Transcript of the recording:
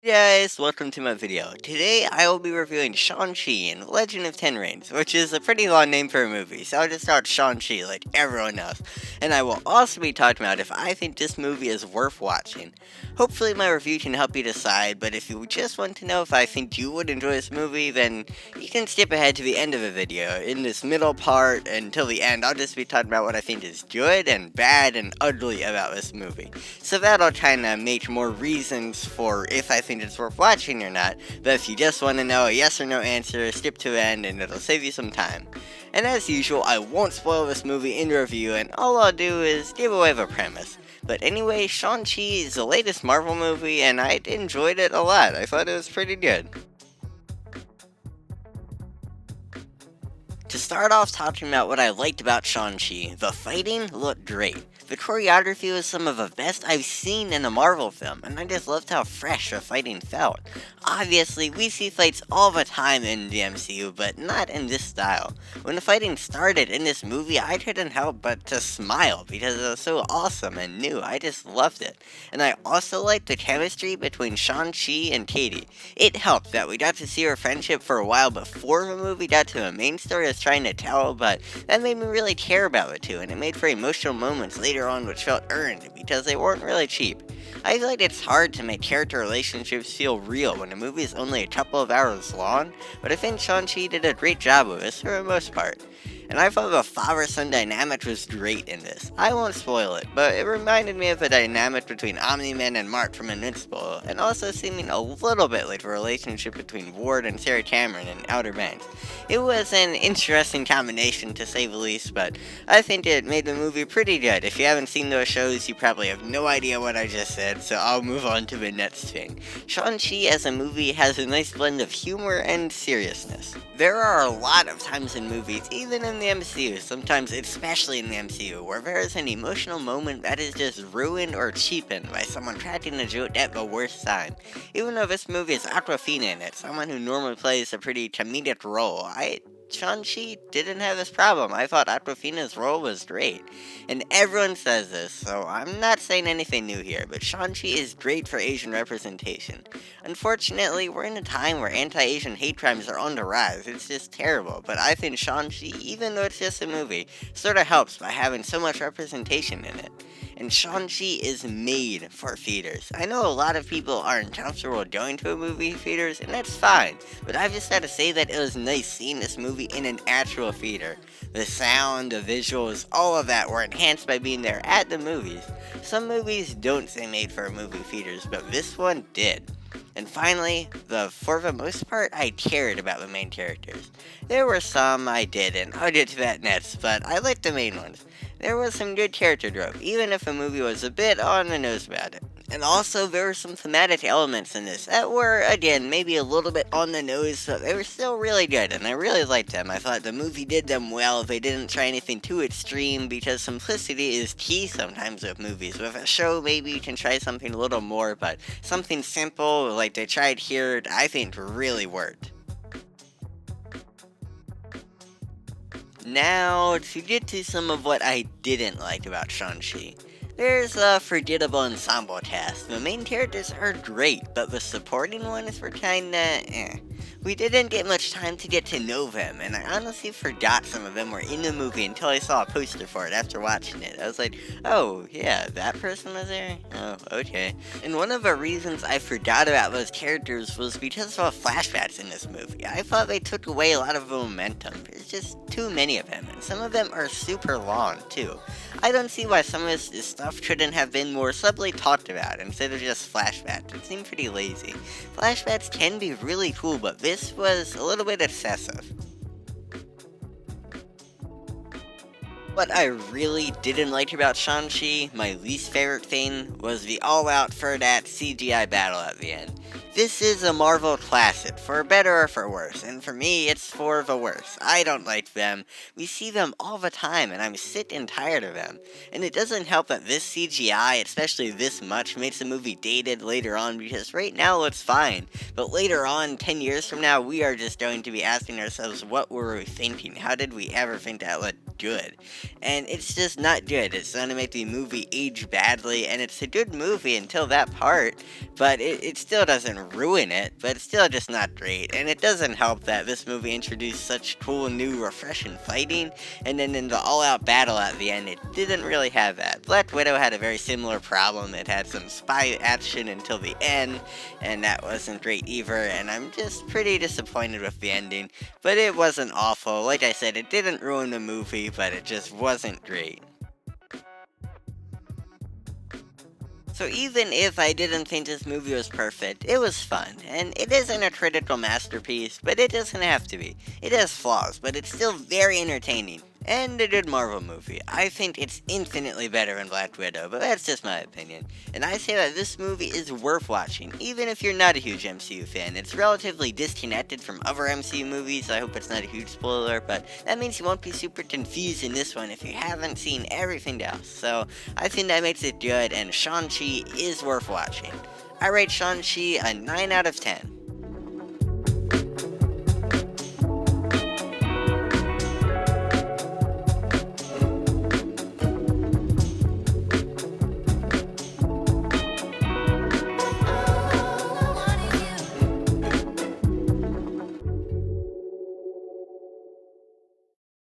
Hey guys, welcome to my video. Today I will be reviewing Shang-Chi and Legend of Ten Rings, which is a pretty long name for a movie, so I'll just start Shang-Chi like everyone else. And I will also be talking about if I think this movie is worth watching. Hopefully my review can help you decide, but if you just want to know if I think you would enjoy this movie, then you can skip ahead to the end of the video. In this middle part until the end, I'll just be talking about what I think is good and bad and ugly about this movie. So that'll kind of make more reasons for if I think it's worth watching or not. But if you just want to know a yes or no answer, skip to the end and it'll save you some time. And as usual, I won't spoil this movie in the review, and all I'll do is give away the premise. But anyway, Shang-Chi is the latest Marvel movie, and I enjoyed it a lot. I thought it was pretty good. To start off talking about what I liked about Shang-Chi, the fighting looked great. The choreography was some of the best I've seen in a Marvel film, and I just loved how fresh the fighting felt. Obviously, we see fights all the time in the MCU, but not in this style. When the fighting started in this movie, I couldn't help but to smile because it was so awesome and new. I just loved it. And I also liked the chemistry between Shang-Chi and Katie. It helped that we got to see her friendship for a while before the movie got to the main story I was trying to tell, but that made me really care about it too, and it made for emotional moments later on which felt earned because they weren't really cheap. I feel like it's hard to make character relationships feel real when a movie is only a couple of hours long, but I think Shang-Chi did a great job with this for the most part. And I thought the father-son dynamic was great in this. I won't spoil it, but it reminded me of the dynamic between Omni-Man and Mark from Invincible, and also seeming a little bit like the relationship between Ward and Sarah Cameron in Outer Banks. It was an interesting combination to say the least, but I think it made the movie pretty good. If you haven't seen those shows, you probably have no idea what I just said, so I'll move on to the next thing. Shang-Chi as a movie has a nice blend of humor and seriousness. There are a lot of times in movies, even in the MCU, sometimes especially in the MCU, where there is an emotional moment that is just ruined or cheapened by someone cracking a joke at the worst time. Even though this movie is Aquafina in it, someone who normally plays a pretty comedic role, Shang-Chi didn't have this problem. I thought Aquafina's role was great. And everyone says this, so I'm not saying anything new here, but Shang-Chi is great for Asian representation. Unfortunately, we're in a time where anti-Asian hate crimes are on the rise. It's just terrible, but I think Shang-Chi, even though it's just a movie, sorta helps by having so much representation in it. And Shang-Chi is made for theaters. I know a lot of people aren't comfortable going to a movie theaters, and that's fine, but I've just got to say that it was nice seeing this movie in an actual theater. The sound, the visuals, all of that were enhanced by being there at the movies. Some movies don't say made for movie theaters, but this one did. And finally, for the most part, I cared about the main characters. There were some I didn't. I'll get to that next, but I liked the main ones. There was some good character growth, even if the movie was a bit on the nose about it. And also, there were some thematic elements in this that were, again, maybe a little bit on the nose, but they were still really good, and I really liked them. I thought the movie did them well. They didn't try anything too extreme, because simplicity is key sometimes with movies. With a show, maybe you can try something a little more, but something simple, like they tried here, I think really worked. Now, to get to some of what I didn't like about Shang-Chi. There's a forgettable ensemble cast. The main characters are great, but the supporting ones were kinda We didn't get much time to get to know them, and I honestly forgot some of them were in the movie until I saw a poster for it after watching it. I was like, oh, yeah, that person was there? Oh, okay. And one of the reasons I forgot about those characters was because of the flashbacks in this movie. I thought they took away a lot of the momentum. There's just too many of them, and some of them are super long, too. I don't see why some of this stuff shouldn't have been more subtly talked about instead of just flashbacks. It seemed pretty lazy. Flashbacks can be really cool, but this was a little bit excessive. What I really didn't like about Shang-Chi, my least favorite thing, was the all-out for that CGI battle at the end. This is a Marvel classic, for better or for worse, and for me, it's for the worse. I don't like them. We see them all the time, and I'm sick and tired of them. And it doesn't help that this CGI, especially this much, makes the movie dated later on, because right now it looks fine. But later on, 10 years from now, we are just going to be asking ourselves, what were we thinking? How did we ever think that looked good? And it's just not good. It's going to make the movie age badly, and it's a good movie until that part, but it still doesn't ruin it, but it's still just not great. And it doesn't help that this movie introduced such cool, new, refreshing fighting, and then in the all-out battle at the end, it didn't really have that. Black Widow had a very similar problem. It had some spy action until the end, and that wasn't great either, and I'm just pretty disappointed with the ending. But it wasn't awful. Like I said, it didn't ruin the movie, but it just wasn't great. So even if I didn't think this movie was perfect, it was fun, and it isn't a critical masterpiece, but it doesn't have to be. It has flaws, but it's still very entertaining, and a good Marvel movie. I think it's infinitely better than Black Widow, but that's just my opinion. And I say that this movie is worth watching, even if you're not a huge MCU fan. It's relatively disconnected from other MCU movies, I hope it's not a huge spoiler, but that means you won't be super confused in this one if you haven't seen everything else. So I think that makes it good, and Shang-Chi is worth watching. I rate Shang-Chi a 9 out of 10.